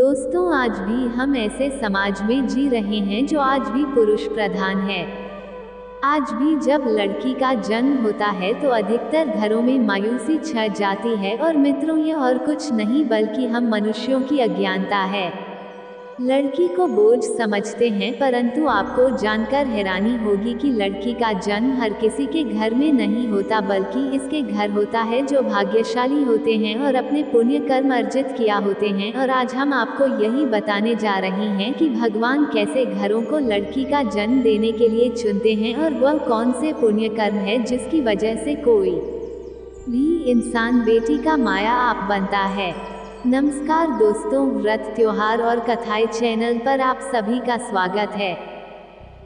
दोस्तों, आज भी हम ऐसे समाज में जी रहे हैं जो आज भी पुरुष प्रधान है। आज भी जब लड़की का जन्म होता है तो अधिकतर घरों में मायूसी छा जाती है। और मित्रों, ये और कुछ नहीं बल्कि हम मनुष्यों की अज्ञानता है। लड़की को बोझ समझते हैं, परंतु आपको जानकर हैरानी होगी कि लड़की का जन्म हर किसी के घर में नहीं होता, बल्कि इसके घर होता है जो भाग्यशाली होते हैं और अपने पुण्य कर्म अर्जित किया होते हैं। और आज हम आपको यही बताने जा रहे हैं कि भगवान कैसे घरों को लड़की का जन्म देने के लिए चुनते हैं, और वह कौन से पुण्य कर्म है जिसकी वजह से कोई भी इंसान बेटी का माया आप बनता है। नमस्कार दोस्तों, व्रत, त्योहार और कथाएं चैनल पर आप सभी का स्वागत है।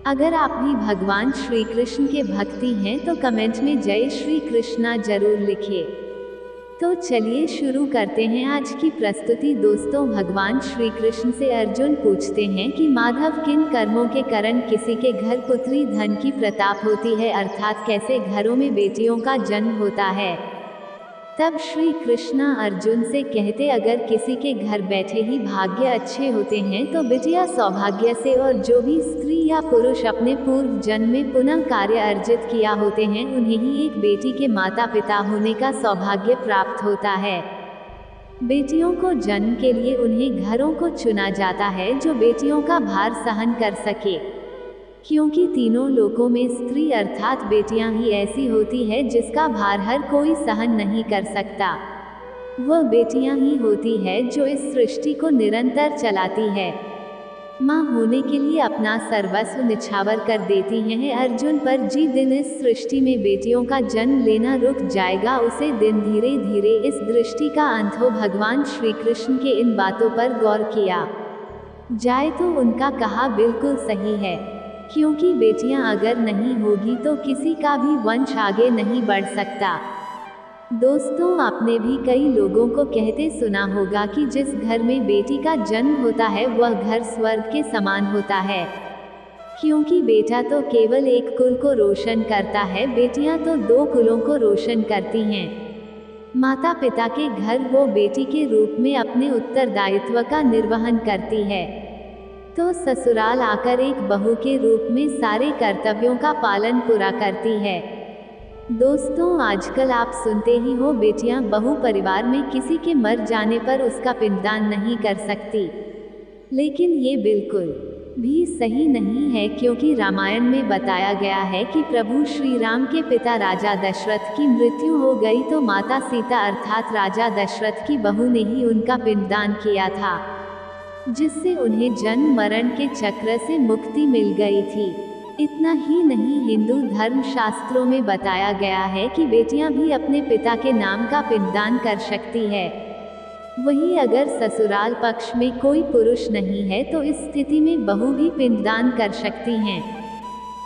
अगर आप भी भगवान श्री कृष्ण के भक्ति हैं तो कमेंट में जय श्री कृष्णा जरूर लिखिए। तो चलिए शुरू करते हैं आज की प्रस्तुति। दोस्तों, भगवान श्री कृष्ण से अर्जुन पूछते हैं कि माधव, किन कर्मों के कारण किसी के घर पुत्री धन की प्रताप होती है, अर्थात कैसे घरों में बेटियों का जन्म होता है। तब श्री कृष्णा अर्जुन से कहते, अगर किसी के घर बैठे ही भाग्य अच्छे होते हैं तो बिटिया सौभाग्य से, और जो भी स्त्री या पुरुष अपने पूर्व जन्म में पुनः कार्य अर्जित किया होते हैं उन्हें ही एक बेटी के माता पिता होने का सौभाग्य प्राप्त होता है। बेटियों को जन्म के लिए उन्हें घरों को चुना जाता है जो बेटियों का भार सहन कर सके, क्योंकि तीनों लोकों में स्त्री अर्थात बेटियां ही ऐसी होती है जिसका भार हर कोई सहन नहीं कर सकता। वह बेटियां ही होती है जो इस सृष्टि को निरंतर चलाती है। माँ होने के लिए अपना सर्वस्व निछावर कर देती हैं अर्जुन पर। जिस दिन इस सृष्टि में बेटियों का जन्म लेना रुक जाएगा, उसे दिन धीरे धीरे इस दृष्टि का अंत हो। भगवान श्री कृष्ण के इन बातों पर गौर किया जाए तो उनका कहा बिल्कुल सही है, क्योंकि बेटियां अगर नहीं होगी तो किसी का भी वंश आगे नहीं बढ़ सकता। दोस्तों, आपने भी कई लोगों को कहते सुना होगा कि जिस घर में बेटी का जन्म होता है वह घर स्वर्ग के समान होता है, क्योंकि बेटा तो केवल एक कुल को रोशन करता है, बेटियां तो दो कुलों को रोशन करती हैं। माता पिता के घर वो बेटी के रूप में अपने उत्तरदायित्व का निर्वहन करती है, तो ससुराल आकर एक बहू के रूप में सारे कर्तव्यों का पालन पूरा करती है। दोस्तों, आजकल आप सुनते ही हो, बेटियां बहू परिवार में किसी के मर जाने पर उसका पिंडदान नहीं कर सकती। लेकिन ये बिल्कुल भी सही नहीं है, क्योंकि रामायण में बताया गया है कि प्रभु श्री राम के पिता राजा दशरथ की मृत्यु हो गई तो माता सीता अर्थात राजा दशरथ की बहू ने ही उनका पिंडदान किया था, जिससे उन्हें जन्म मरण के चक्र से मुक्ति मिल गई थी। इतना ही नहीं, हिंदू धर्म शास्त्रों में बताया गया है कि बेटियां भी अपने पिता के नाम का पिंडदान कर सकती है। वहीं अगर ससुराल पक्ष में कोई पुरुष नहीं है तो इस स्थिति में बहू भी पिंडदान कर सकती हैं।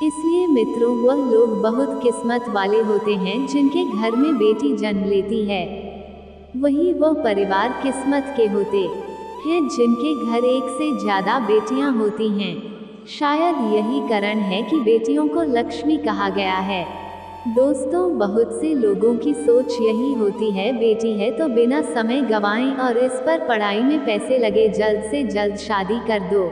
इसलिए मित्रों, वह लोग बहुत किस्मत वाले होते हैं जिनके घर में बेटी जन्म लेती है। वहीं वह परिवार किस्मत के होते हैं जिनके घर एक से ज्यादा बेटियां होती हैं। शायद यही कारण है कि बेटियों को लक्ष्मी कहा गया है। दोस्तों, बहुत से लोगों की सोच यही होती है, बेटी है तो बिना समय गंवाएं और इस पर पढ़ाई में पैसे लगे, जल्द से जल्द शादी कर दो।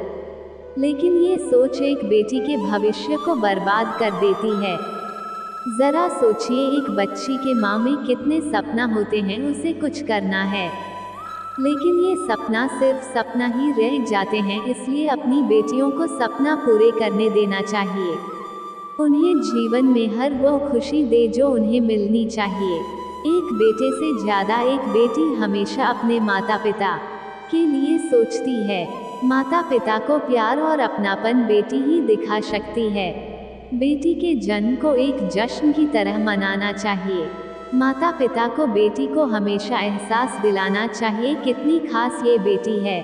लेकिन ये सोच एक बेटी के भविष्य को बर्बाद कर देती है। जरा सोचिए, एक बच्ची के माँ में कितने सपना होते हैं, उसे कुछ करना है, लेकिन ये सपना सिर्फ सपना ही रह जाते हैं। इसलिए अपनी बेटियों को सपना पूरे करने देना चाहिए। उन्हें जीवन में हर वो खुशी दे जो उन्हें मिलनी चाहिए। एक बेटे से ज्यादा एक बेटी हमेशा अपने माता पिता के लिए सोचती है। माता पिता को प्यार और अपनापन बेटी ही दिखा सकती है। बेटी के जन्म को एक जश्न की तरह मनाना चाहिए। माता पिता को बेटी को हमेशा एहसास दिलाना चाहिए कितनी खास ये बेटी है।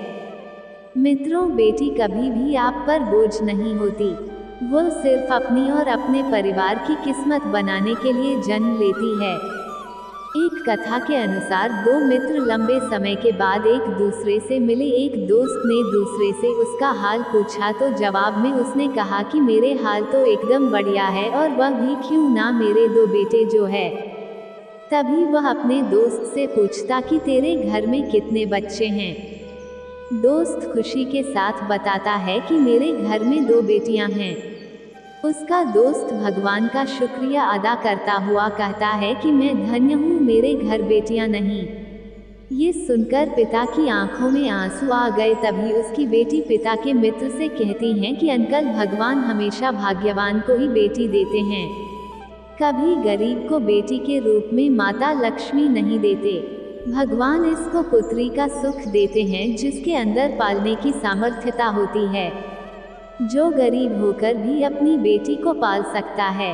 मित्रों, बेटी कभी भी आप पर बोझ नहीं होती, वह सिर्फ अपनी और अपने परिवार की किस्मत बनाने के लिए जन्म लेती है। एक कथा के अनुसार दो मित्र लंबे समय के बाद एक दूसरे से मिले। एक दोस्त ने दूसरे से उसका हाल पूछा तो जवाब में उसने कहा कि मेरे हाल तो एकदम बढ़िया है, और वह भी क्यों ना, मेरे दो बेटे जो है। तभी वह अपने दोस्त से पूछता कि तेरे घर में कितने बच्चे हैं। दोस्त खुशी के साथ बताता है कि मेरे घर में 2 बेटियां हैं। उसका दोस्त भगवान का शुक्रिया अदा करता हुआ कहता है कि मैं धन्य हूँ, मेरे घर बेटियां नहीं। ये सुनकर पिता की आंखों में आंसू आ गए। तभी उसकी बेटी पिता के मित्र से कहती हैं कि अंकल, भगवान हमेशा भाग्यवान को ही बेटी देते हैं, कभी गरीब को बेटी के रूप में माता लक्ष्मी नहीं देते। भगवान इसको पुत्री का सुख देते हैं जिसके अंदर पालने की सामर्थ्यता होती है, जो गरीब होकर भी अपनी बेटी को पाल सकता है।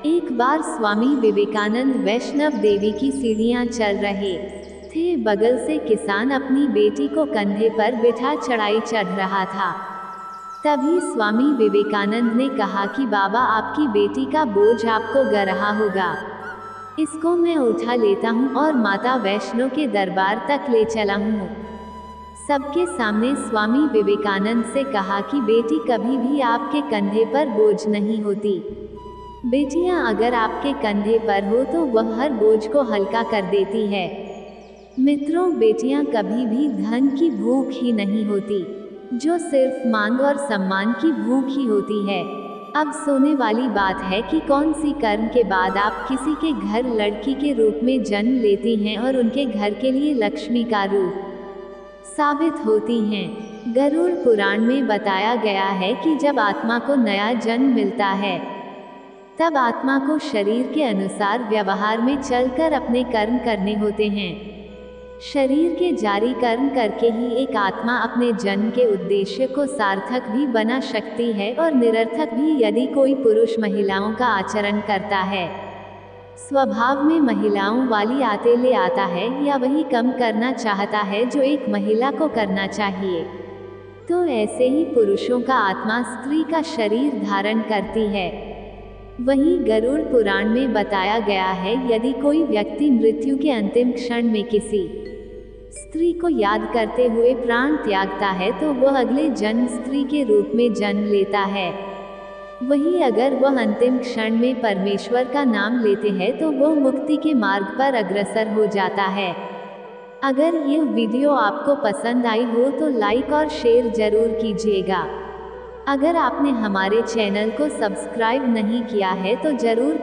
एक बार स्वामी विवेकानंद वैष्णव देवी की सीढ़ियां चल रहे थे। बगल से किसान अपनी बेटी को कंधे पर बिठा चढ़ाई चढ़ रहा था। तभी स्वामी विवेकानंद ने कहा कि बाबा, आपकी बेटी का बोझ आपको ग रहा होगा, इसको मैं उठा लेता हूँ और माता वैष्णो के दरबार तक ले चला हूँ। सबके सामने स्वामी विवेकानंद से कहा कि बेटी कभी भी आपके कंधे पर बोझ नहीं होती। बेटियां अगर आपके कंधे पर हो तो वह हर बोझ को हल्का कर देती है। मित्रों, बेटियां कभी भी धन की भूख ही नहीं होती, जो सिर्फ मांग और सम्मान की भूख ही होती है। अब सोने वाली बात है कि कौन सी कर्म के बाद आप किसी के घर लड़की के रूप में जन्म लेती हैं और उनके घर के लिए लक्ष्मी का रूप साबित होती हैं। गरुड़ पुराण में बताया गया है कि जब आत्मा को नया जन्म मिलता है, तब आत्मा को शरीर के अनुसार व्यवहार में चलकर अपने कर्म करने होते हैं। शरीर के जारी कर्म करके ही एक आत्मा अपने जन्म के उद्देश्य को सार्थक भी बना सकती है और निरर्थक भी, यदि कोई पुरुष महिलाओं का आचरण करता है, स्वभाव में महिलाओं वाली आते ले आता है या वही कम करना चाहता है जो एक महिला को करना चाहिए, तो ऐसे ही पुरुषों का आत्मा स्त्री का शरीर धारण करती है। वहीं गरुड़ पुराण में बताया गया है, यदि कोई व्यक्ति मृत्यु के अंतिम क्षण में किसी स्त्री को याद करते हुए प्राण त्यागता है तो वह अगले जन्म स्त्री के रूप में जन्म लेता है। वहीं अगर वह अंतिम क्षण में परमेश्वर का नाम लेते हैं तो वह मुक्ति के मार्ग पर अग्रसर हो जाता है। अगर यह वीडियो आपको पसंद आई हो तो लाइक और शेयर जरूर कीजिएगा। अगर आपने हमारे चैनल को सब्सक्राइब नहीं किया है तो जरूर